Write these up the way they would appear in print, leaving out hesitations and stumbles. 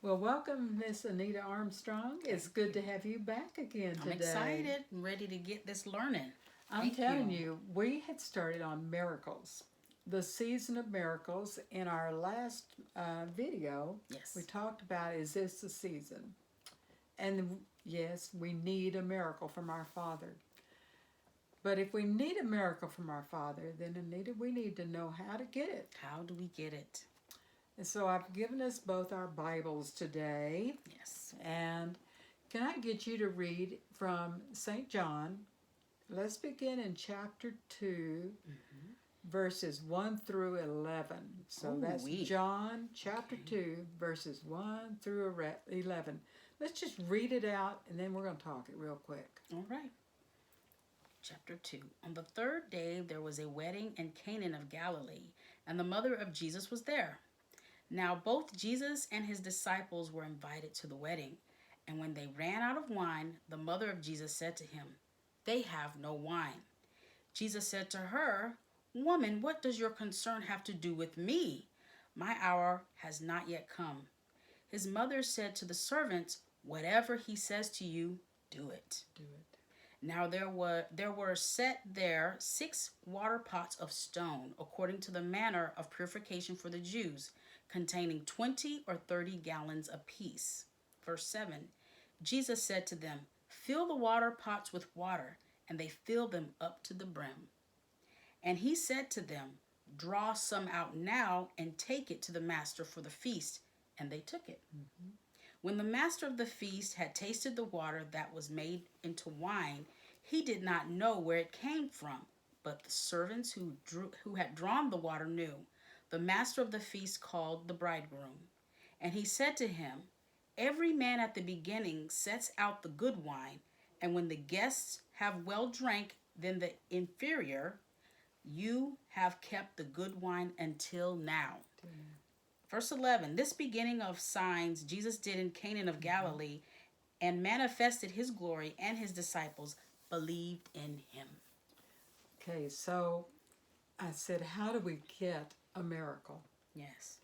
Well, welcome, Miss Anita Armstrong. It's Thank good you. to have you back again I'm today. excited and ready to get this learning. I'm Thank telling you. you, we had started on miracles, the season of miracles. In our last video, we Yes. talked about is this the season? And yes, we need a miracle from our Father. But if we need a miracle from our Father, then Anita, we need to know how to get it. How do we get it? And so I've given us both our Bibles today. Yes. And can I get you to read from St. John? Let's begin in chapter 2, Mm-hmm. verses 1 through 11. So Ooh, that's we. John chapter Okay. 2, verses 1 through 11. Let's just read it out and then we're going to talk it real quick. All right. Chapter 2. On the third day, there was a wedding in Canaan of Galilee, and the mother of Jesus was there. Now, both Jesus and his disciples were invited to the wedding. And when they ran out of wine, the mother of Jesus said to him, "They have no wine." Jesus said to her, "Woman, what does your concern have to do with me? My hour has not yet come." His mother said to the servants, "Whatever he says to you, do it." Do it. Now there were set there 6 water pots of stone, according to the manner of purification for the Jews, containing 20 or 30 gallons apiece. Verse 7. Jesus said to them, "Fill the water pots with water," and they filled them up to the brim. And he said to them, "Draw some out now and take it to the master for the feast." And they took it. Mm-hmm. When the master of the feast had tasted the water that was made into wine, he did not know where it came from, but the servants who had drawn the water knew. The master of the feast called the bridegroom, and he said to him, "Every man at the beginning sets out the good wine, and when the guests have well drank, then the inferior, you have kept the good wine until now." Verse 11. This beginning of signs Jesus did in Canaan of Mm-hmm. Galilee and manifested his glory, and his disciples believed in him. Okay, so I said, how do we get a miracle? Yes.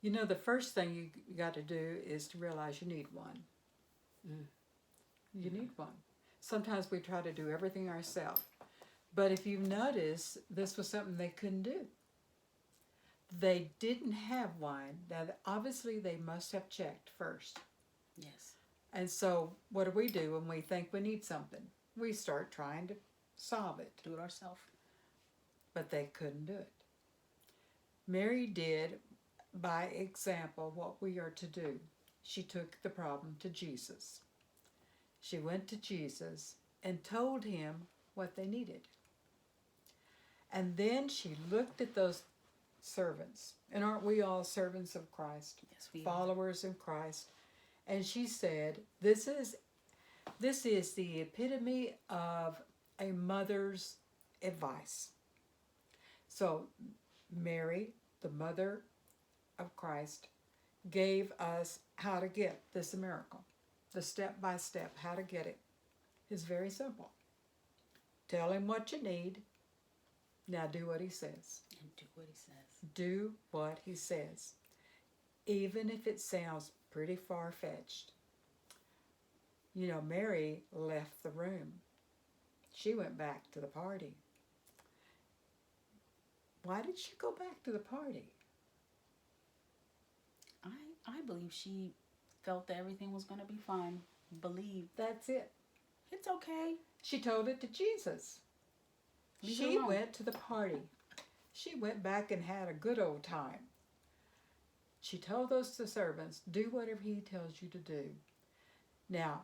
You know, the first thing you got to do is to realize you need one. Mm. You need one. Sometimes we try to do everything ourselves. But if you notice, this was something they couldn't do. They didn't have wine. Now, obviously, they must have checked first. Yes. And so, what do we do when we think we need something? We start trying to solve it. Do it ourselves. But they couldn't do it. Mary did, by example, what we are to do. She took the problem to Jesus. She went to Jesus and told him what they needed. And then she looked at those servants. And aren't we all servants of Christ? Yes, we are. Followers of Christ. And she said, this is the epitome of a mother's advice. So Mary, the mother of Christ, gave us how to get this miracle. The step by step, how to get it is very simple. Tell him what you need. Now do what he says. And do what he says. Do what he says. Even if it sounds pretty far fetched. You know, Mary left the room. She went back to the party. Why did she go back to the party? I believe she felt that everything was going to be fine. Believe. That's it. It's okay. She told it to Jesus. Leave it She alone. went to the party. She went back and had a good old time. She told those servants, do whatever he tells you to do. Now,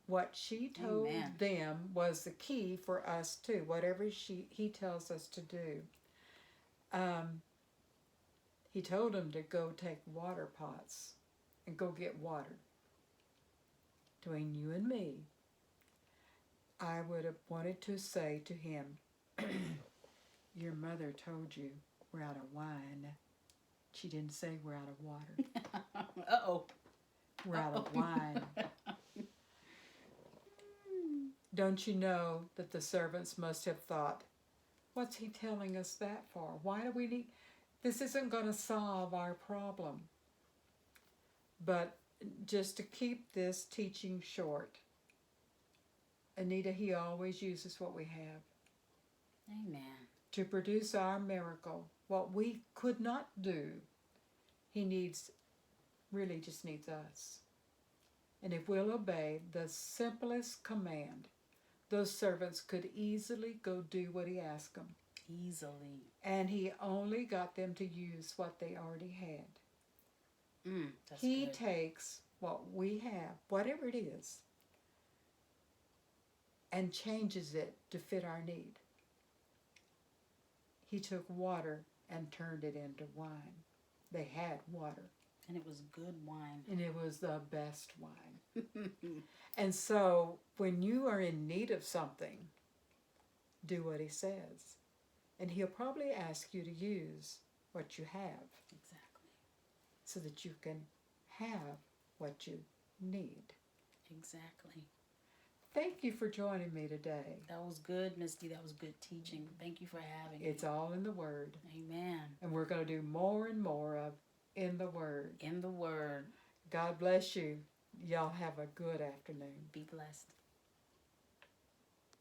what she told Amen. them was the key for us too. Whatever he tells us to do. He told them to go take water pots and go get water. Between you and me, I would have wanted to say to him, your mother told you we're out of wine. She didn't say we're out of water. Uh-oh. We're out of wine. Don't you know that the servants must have thought, what's he telling us that for? Why do we need... This isn't going to solve our problem. But just to keep this teaching short, Anita, he always uses what we have Amen. to produce our miracle. What we could not do, he really just needs us. And if we'll obey the simplest command, those servants could easily go do what he asked them. Easily. And he only got them to use what they already had. That's He good. takes what we have, whatever it is, and changes it to fit our need. He took water and turned it into wine. They had water. And it was good wine. And it was the best wine. And so when you are in need of something, do what he says. And he'll probably ask you to use what you have. Exactly. So that you can have what you need. Exactly. Thank you for joining me today. That was good, Misty. That was good teaching. Thank you for having me. It's all in the Word. Amen. And we're going to do more and more of In the Word. In the Word. God bless you. Y'all have a good afternoon. Be blessed.